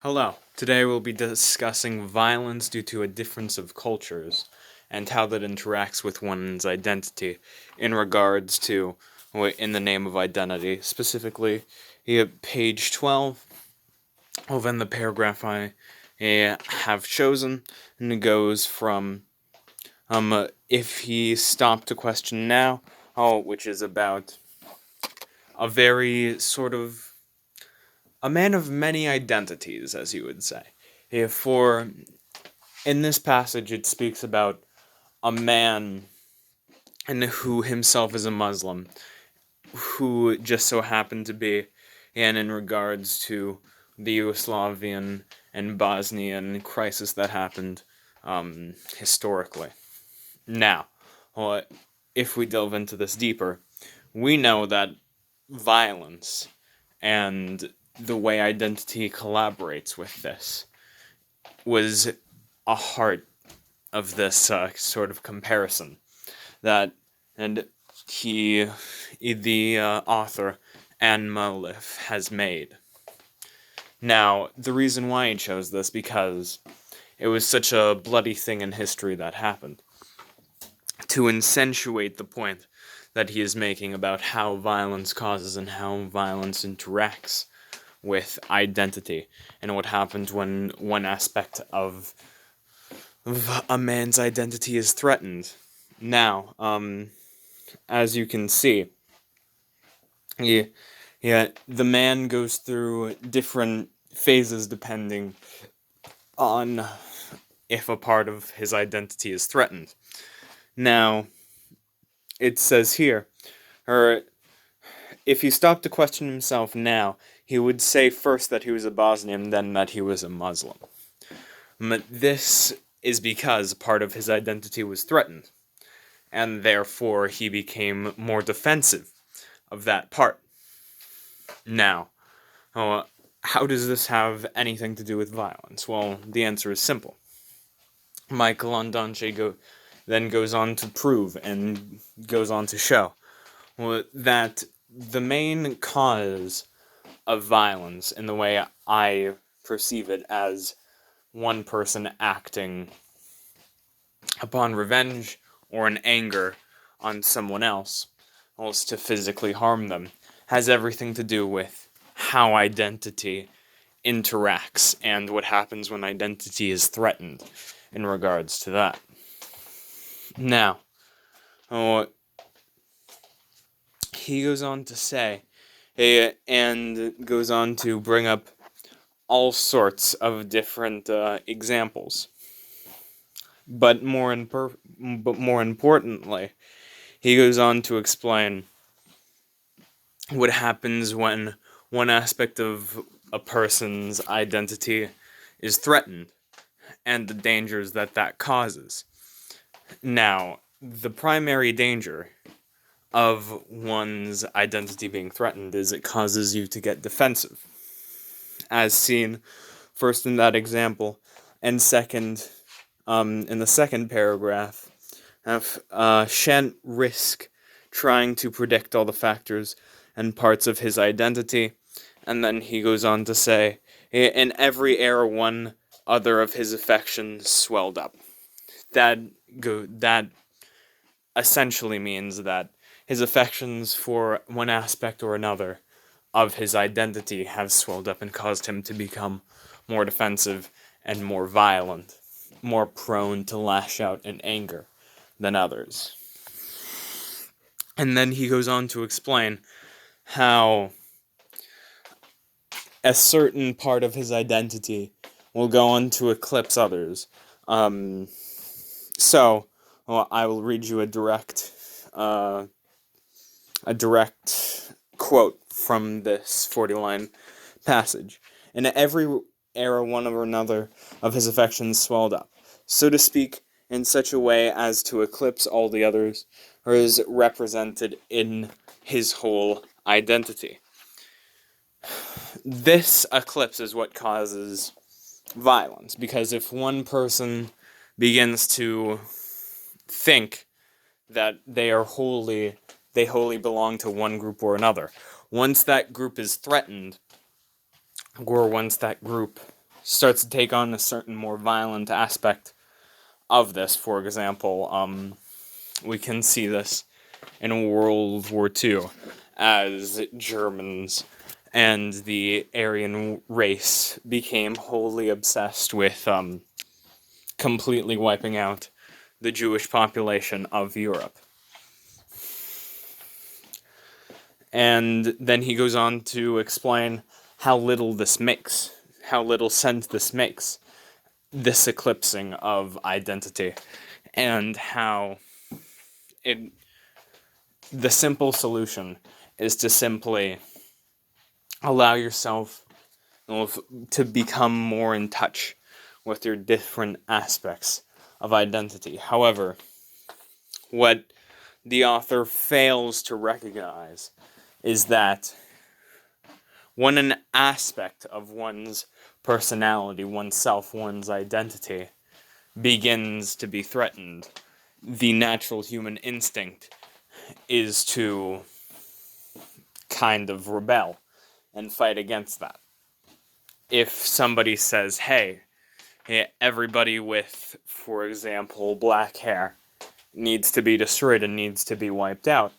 Hello. Today we'll be discussing violence due to a difference of cultures and how that interacts with one's identity in regards to in the name of identity. Specifically, page 12 in the paragraph I have chosen, and it goes from if he stopped to question now, which is about a very sort of a man of many identities, as you would say. For in this passage, it speaks about a man and who himself is a Muslim, who just so happened to be, and in regards to the Yugoslavian and Bosnian crisis that happened historically. Now, well, if we delve into this deeper, we know that violence and the way identity collaborates with this was a heart of this sort of comparison that, and the author, Anne Moleff, has made. Now, the reason why he chose this, because it was such a bloody thing in history that happened, to accentuate the point that he is making about how violence causes and how violence interacts with identity, and what happens when one aspect of a man's identity is threatened. Now, as you can see, yeah, the man goes through different phases depending on if a part of his identity is threatened. Now, it says here, or if he stopped to question himself now, he would say first that he was a Bosnian, then that he was a Muslim. But this is because part of his identity was threatened, and therefore he became more defensive of that part. Now, how does this have anything to do with violence? Well, the answer is simple. Michael Ondaatje then goes on to prove and goes on to show that the main cause of violence, in the way I perceive it, as one person acting upon revenge or an anger on someone else to physically harm them, has everything to do with how identity interacts and what happens when identity is threatened in regards to that. Now, he goes on to say, and goes on to bring up all sorts of different examples. But more importantly, he goes on to explain what happens when one aspect of a person's identity is threatened, and the dangers that causes. Now, the primary danger of one's identity being threatened is it causes you to get defensive, as seen first in that example, and second, in the second paragraph, shan't risk trying to predict all the factors and parts of his identity, and then he goes on to say, in every era one other of his affections swelled up. That essentially means that his affections for one aspect or another of his identity have swelled up and caused him to become more defensive and more violent, more prone to lash out in anger than others. And then he goes on to explain how a certain part of his identity will go on to eclipse others. So, I will read you a direct quote from this 40-line passage. In every era one or another of his affections swelled up, so to speak, in such a way as to eclipse all the others, or is represented in his whole identity. This eclipse is what causes violence, because if one person begins to think that they wholly belong to one group or another, once that group is threatened, or once that group starts to take on a certain more violent aspect of this. For example, we can see this in World War II as Germans and the Aryan race became wholly obsessed with completely wiping out the Jewish population of Europe. And then he goes on to explain how little sense this makes, this eclipsing of identity, and how the simple solution is to simply allow yourself to become more in touch with your different aspects of identity. However, what the author fails to recognize is that when an aspect of one's personality, oneself, one's identity begins to be threatened, the natural human instinct is to kind of rebel and fight against that. If somebody says, hey, everybody with, for example, black hair needs to be destroyed and needs to be wiped out,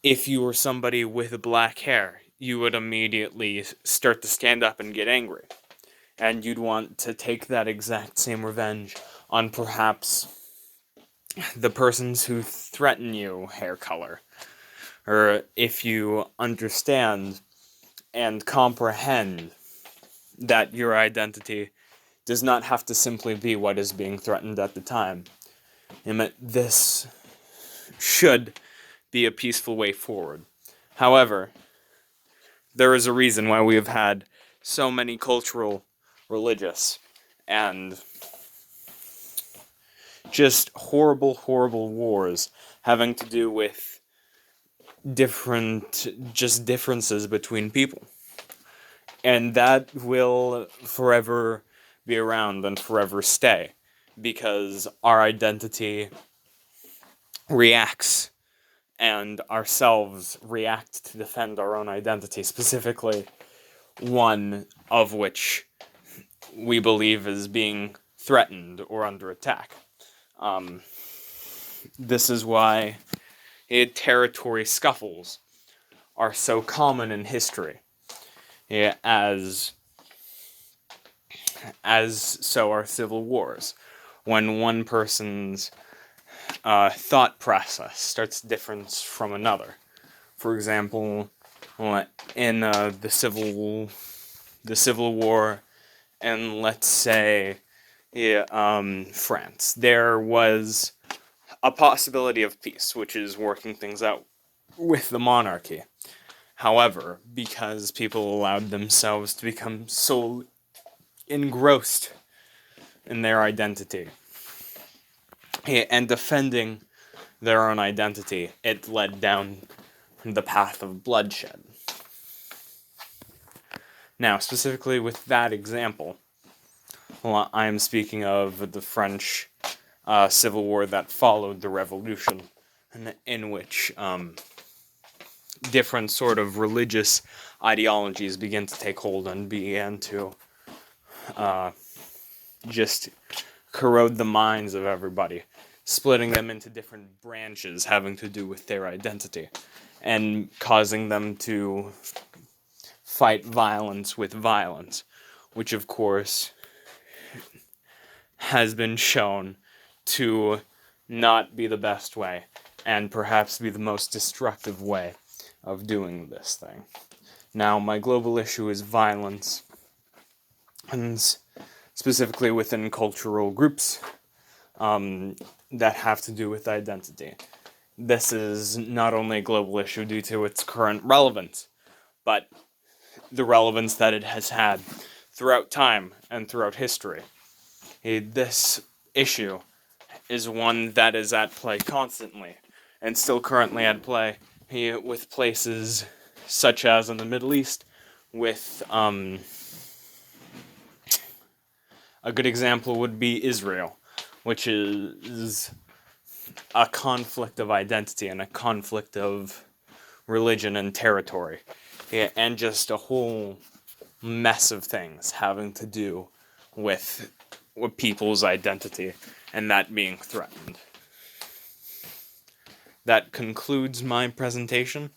if you were somebody with black hair, you would immediately start to stand up and get angry. And you'd want to take that exact same revenge on perhaps the persons who threaten you hair color. Or if you understand and comprehend that your identity does not have to simply be what is being threatened at the time. And this should be a peaceful way forward. However, there is a reason why we have had so many cultural, religious, and just horrible, horrible wars having to do with differences between people. And that will forever be around and forever stay, because our identity reacts and ourselves react to defend our own identity, specifically one of which we believe is being threatened or under attack. This is why territory scuffles are so common in history, as so are civil wars, when one person's thought process starts different from another. For example, in the Civil War, and let's say France, there was a possibility of peace, which is working things out with the monarchy. However, because people allowed themselves to become so engrossed in their identity and defending their own identity, it led down the path of bloodshed. Now, specifically with that example, I am speaking of the French Civil War that followed the Revolution, in which different sort of religious ideologies began to take hold and began to just corrode the minds of everybody, splitting them into different branches having to do with their identity, and causing them to fight violence with violence, which of course has been shown to not be the best way, and perhaps be the most destructive way of doing this thing. Now, my global issue is violence, and specifically within cultural groups that have to do with identity. This is not only a global issue due to its current relevance, but the relevance that it has had throughout time and throughout history. This issue is one that is at play constantly, and still currently at play with places such as in the Middle East, with a good example would be Israel, which is a conflict of identity and a conflict of religion and territory, and just a whole mess of things having to do with people's identity and that being threatened. That concludes my presentation.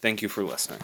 Thank you for listening.